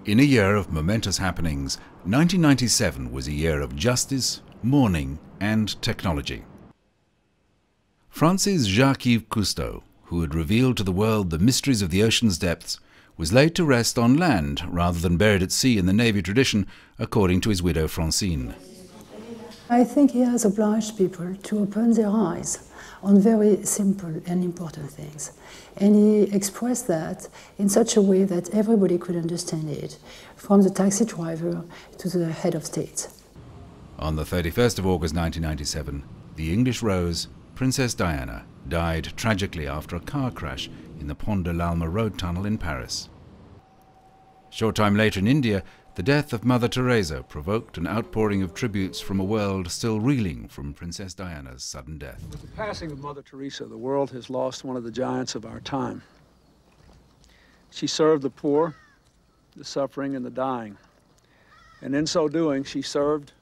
In a year of momentous happenings, 1997 was a year of justice, mourning and technology. France's Jacques-Yves Cousteau, who had revealed to the world the mysteries of the ocean's depths, was laid to rest on land rather than buried at sea in the Navy tradition, according to his widow Francine. I think he has obliged people to open their eyes on very simple and important things. And he expressed that in such a way that everybody could understand it, from the taxi driver to the head of state. On the 31st of August 1997, the English Rose, Princess Diana, died tragically after a car crash in the Pont de l'Alma road tunnel in Paris. A short time later in India, the death of Mother Teresa provoked an outpouring of tributes from a world still reeling from Princess Diana's sudden death. With the passing of Mother Teresa, the world has lost one of the giants of our time. She served the poor, the suffering, and the dying. And in so doing, she served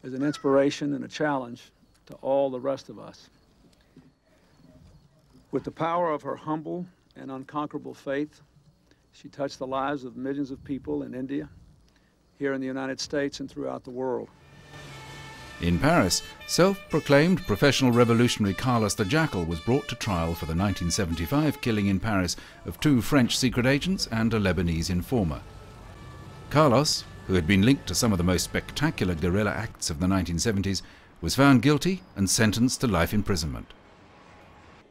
as an inspiration and a challenge to all the rest of us. With the power of her humble and unconquerable faith, she touched the lives of millions of people in India, here in the United States, and throughout the world. In Paris, self-proclaimed professional revolutionary Carlos the Jackal was brought to trial for the 1975 killing in Paris of 2 French secret agents and a Lebanese informer. Carlos, who had been linked to some of the most spectacular guerrilla acts of the 1970s, was found guilty and sentenced to life imprisonment.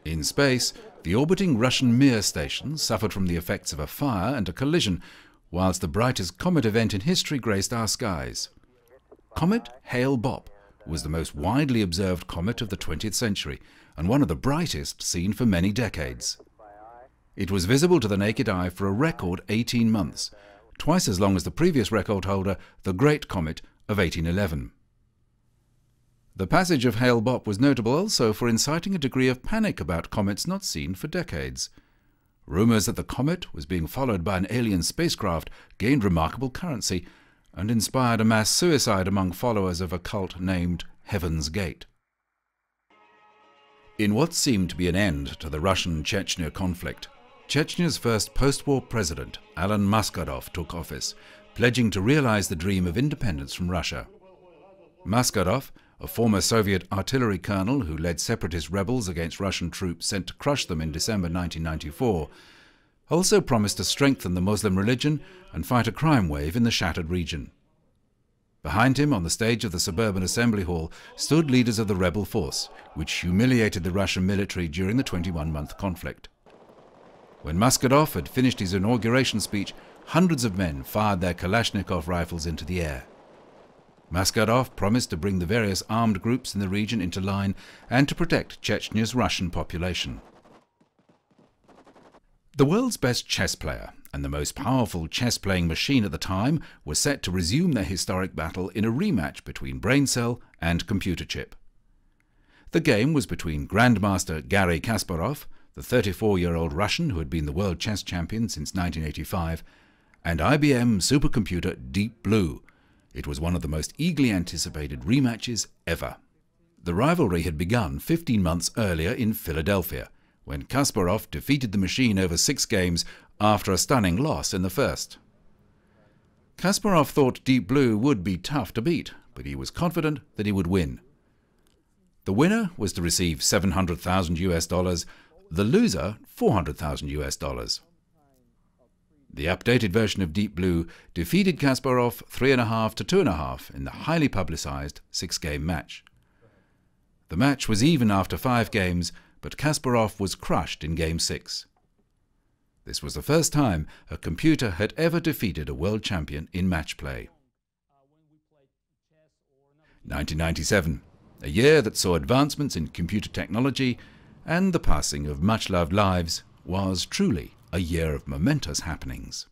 In space, the orbiting Russian Mir station suffered from the effects of a fire and a collision, whilst the brightest comet event in history graced our skies. Comet Hale-Bopp was the most widely observed comet of the 20th century and one of the brightest seen for many decades. It was visible to the naked eye for a record 18 months, twice as long as the previous record holder, the Great Comet of 1811. The passage of Hale-Bopp was notable also for inciting a degree of panic about comets not seen for decades. Rumours that the comet was being followed by an alien spacecraft gained remarkable currency and inspired a mass suicide among followers of a cult named Heaven's Gate. In what seemed to be an end to the Russian-Chechnya conflict, Chechnya's first post-war president, Alan Maskhadov, took office, pledging to realize the dream of independence from Russia. Maskhadov, a former Soviet artillery colonel who led separatist rebels against Russian troops sent to crush them in December 1994, also promised to strengthen the Muslim religion and fight a crime wave in the shattered region. Behind him, on the stage of the suburban assembly hall, stood leaders of the rebel force, which humiliated the Russian military during the 21-month conflict. When Maskhadov had finished his inauguration speech, hundreds of men fired their Kalashnikov rifles into the air. Maskhadov promised to bring the various armed groups in the region into line and to protect Chechnya's Russian population. The world's best chess player and the most powerful chess-playing machine at the time were set to resume their historic battle in a rematch between brain cell and computer chip. The game was between Grandmaster Garry Kasparov, the 34-year-old Russian who had been the world chess champion since 1985, and IBM supercomputer Deep Blue. It was one of the most eagerly anticipated rematches ever. The rivalry had begun 15 months earlier in Philadelphia, when Kasparov defeated the machine over 6 games after a stunning loss in the first. Kasparov thought Deep Blue would be tough to beat, but he was confident that he would win. The winner was to receive $700,000 US, the loser $400,000 US. The updated version of Deep Blue defeated Kasparov 3.5 to 2.5 in the highly publicized 6-game match. The match was even after 5 games, but Kasparov was crushed in Game 6. This was the first time a computer had ever defeated a world champion in match play. 1997, a year that saw advancements in computer technology and the passing of much-loved lives, was truly a year of momentous happenings.